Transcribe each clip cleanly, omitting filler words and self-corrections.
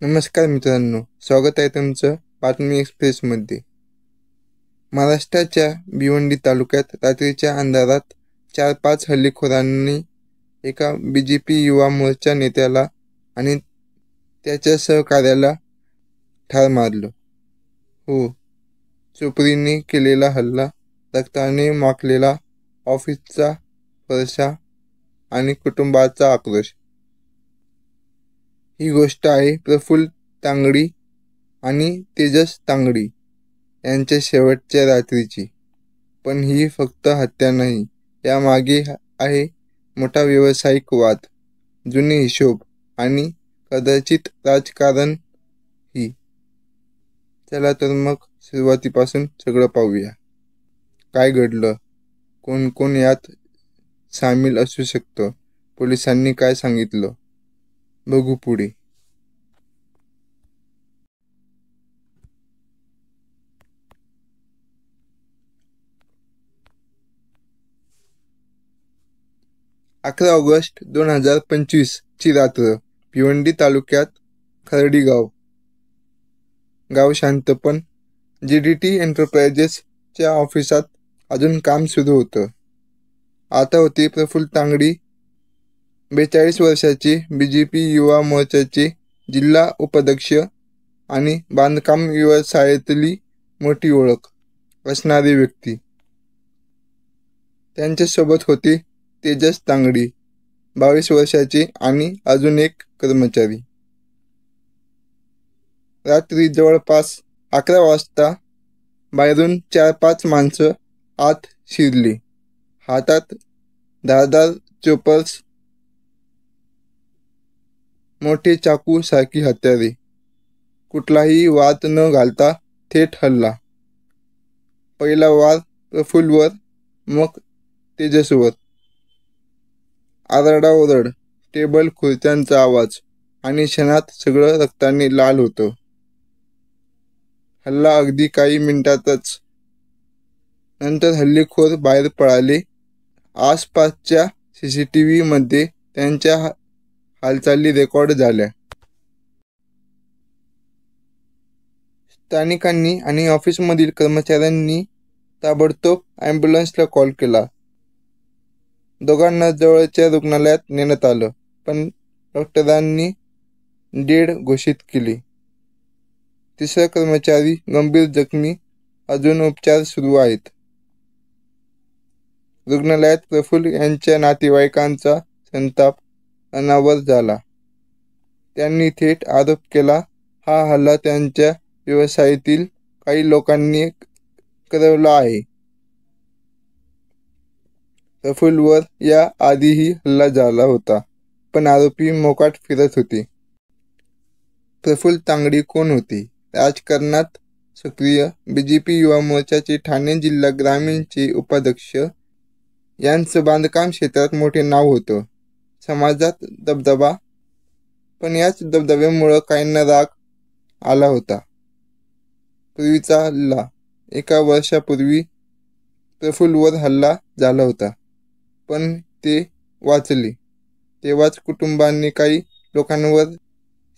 नमस्कार मित्रांनो, स्वागत आहे तुमचं बातमी एक्सप्रेसमध्ये। महाराष्ट्राच्या भिवंडी तालुक्यात रात्रीच्या अंधारात 4-5 हल्लेखोरांनी एका बीजेपी युवा मोर्चा नेत्याला आणि त्याच्या सहकार्याला ठार मारलं। हो, चोपडीने केलेला हल्ला, रक्ताने माखलेला ऑफिसचा फरशा आणि कुटुंबाचा आक्रोश। ही गोष्ट आहे प्रफुल्ल तांगडी आणि तेजस तांगडी यांच्या शेवटच्या रात्रीची। पण ही फक्त हत्या नाही, यामागे आहे मोठा व्यावसायिक वाद, जुने हिशोब आणि कदाचित राजकारण ही। चला तर मग सुरुवातीपासून सगळं पाहूया। काय घडलं, कोण कोण यात सामील असू शकतं, पोलिसांनी काय सांगितलं, बघू पुढे। 11 ऑगस्ट 2025 ची रात्र, भिवंडी तालुक्यात खर्डी गाव शांत, पण GDT एंटरप्राइजेसच्या ऑफिसात अजून काम सुरू होतं। आता होते प्रफुल्ल तांगडी, 42 वर्षाचे, बीजेपी युवा मोर्चाचे जिल्हा उपाध्यक्ष आणि बांधकाम व्यवसायातली मोठी ओळख असणारी व्यक्ती। त्यांच्यासोबत होते तेजस तांगडी, 22 वर्षाचे आणि अजून एक कर्मचारी। रात्री जवळपास 11 वाजता बाहेरून 4-5 माणसं आत शिरली, हातात धारदार चोपर्स, मोठे चाकू सारखी हत्यारे। कुठलाही वाद न घालता थेट हल्ला। पहिला वार प्रफुल्लवर, मग तेजसवर। आरडाओरड, टेबल खुर्च्यांचा आवाज आणि क्षणात सगळं रक्ताने लाल होतं। हल्ला अगदी काही मिनिटातच। नंतर हल्लेखोर बाहेर पळाले। आसपासच्या CCTV मध्ये त्यांच्या हालचाली रेकॉर्ड झाल्या। स्थानिकांनी आणि ऑफिसमधील कर्मचाऱ्यांनी ताबडतोब ॲम्ब्युलन्सला कॉल केला। दोघांना जवळच्या रुग्णालयात नेण्यात आलं, पण डॉक्टरांनी डेड घोषित केले। तिसरा कर्मचारी गंभीर जखमी, अजून उपचार सुरू आहेत। रुग्णालयात प्रफुल्ल यांच्या नातेवाईकांचा संताप अनावर झाला। त्यांनी थेट आरोप केला, हा हल्ला त्यांच्या व्यवसायातील काही लोकांनी करवला आहे। प्रफुल्लवर या आधीही हल्ला झाला होता, पण आरोपी मोकाट फिरत होते। प्रफुल्ल तांगडी कोण होते? राजकारणात सक्रिय, बीजेपी युवा मोर्चाचे ठाणे जिल्हा ग्रामीणचे उपाध्यक्ष। यांचं बांधकाम क्षेत्रात मोठे नाव होतं, समाजात दबदबा। पण याच दबदब्यामुळं काहींना राग आला होता। पूर्वीचा हल्ला, 1 वर्षापूर्वी प्रफुल्लवर हल्ला झाला होता, पण ते वाचले। तेव्हाच कुटुंबाने काही लोकांवर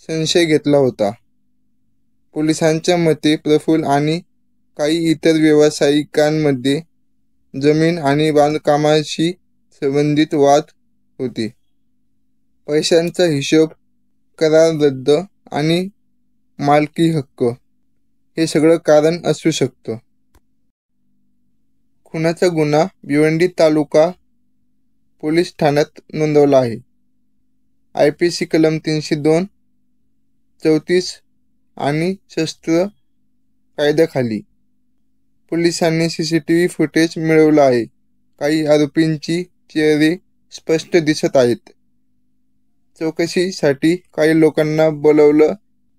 संशय घेतला होता। पोलिसांच्या मते प्रफुल्ल आणि काही इतर व्यावसायिकांमध्ये जमीन आणि बांधकामाशी संबंधित वाद होते। पैशांचा हिशोब, करार रद्द आणि मालकी हक्क हे सगळं कारण असू शकतं। खुनाचा गुन्हा भिवंडी तालुका पोलीस ठाण्यात नोंदवला आहे। IPC कलम 302, 34 आणि शस्त्र कायद्याखाली। पोलिसांनी CCTV फुटेज मिळवलं आहे। काही आरोपींची चेहरे स्पष्ट दिसत आहेत। चौकशीसाठी काही लोकांना बोलावलं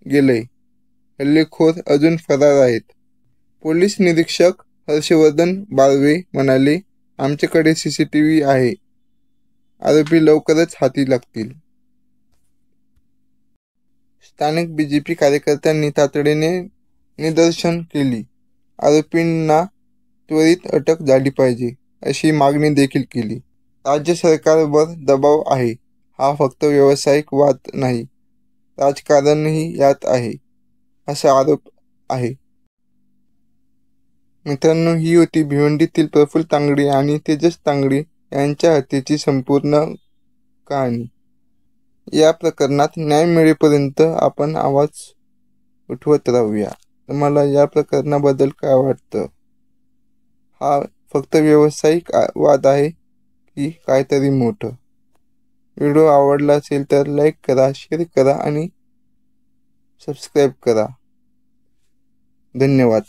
गेलंय। हल्लेखोर अजून फरार आहेत। पोलीस निरीक्षक हर्षवर्धन बारवे म्हणाले, आमच्याकडे CCTV आहे, आरोपी लवकरच हाती लागतील। स्थानिक BJP कार्यकर्त्यांनी तातडीने निदर्शन केली। आरोपींना त्वरित अटक झाली पाहिजे, अशी मागणी देखील केली। राज्य सरकारवर दबाव आहे। हा फक्त व्यावसायिक वाद नाही, राजकारणही यात आहे असा आरोप आहे. मित्रांनो, ही होती भिवंडीतील प्रफुल्ल तांगडी आणि तेजस तांगडी यांच्या हत्येची संपूर्ण कहाणी. या प्रकरणात न्याय मिळेपर्यंत आपण आवाज उठवत राहूया. तुम्हाला या प्रकरणाबद्दल काय वाटतं? हा फक्त व्यावसायिक वाद आहे की काहीतरी मोठं? व्हिडिओ आवडला असेल तर लाईक करा, शेअर करा आणि सबस्क्राईब करा. धन्यवाद.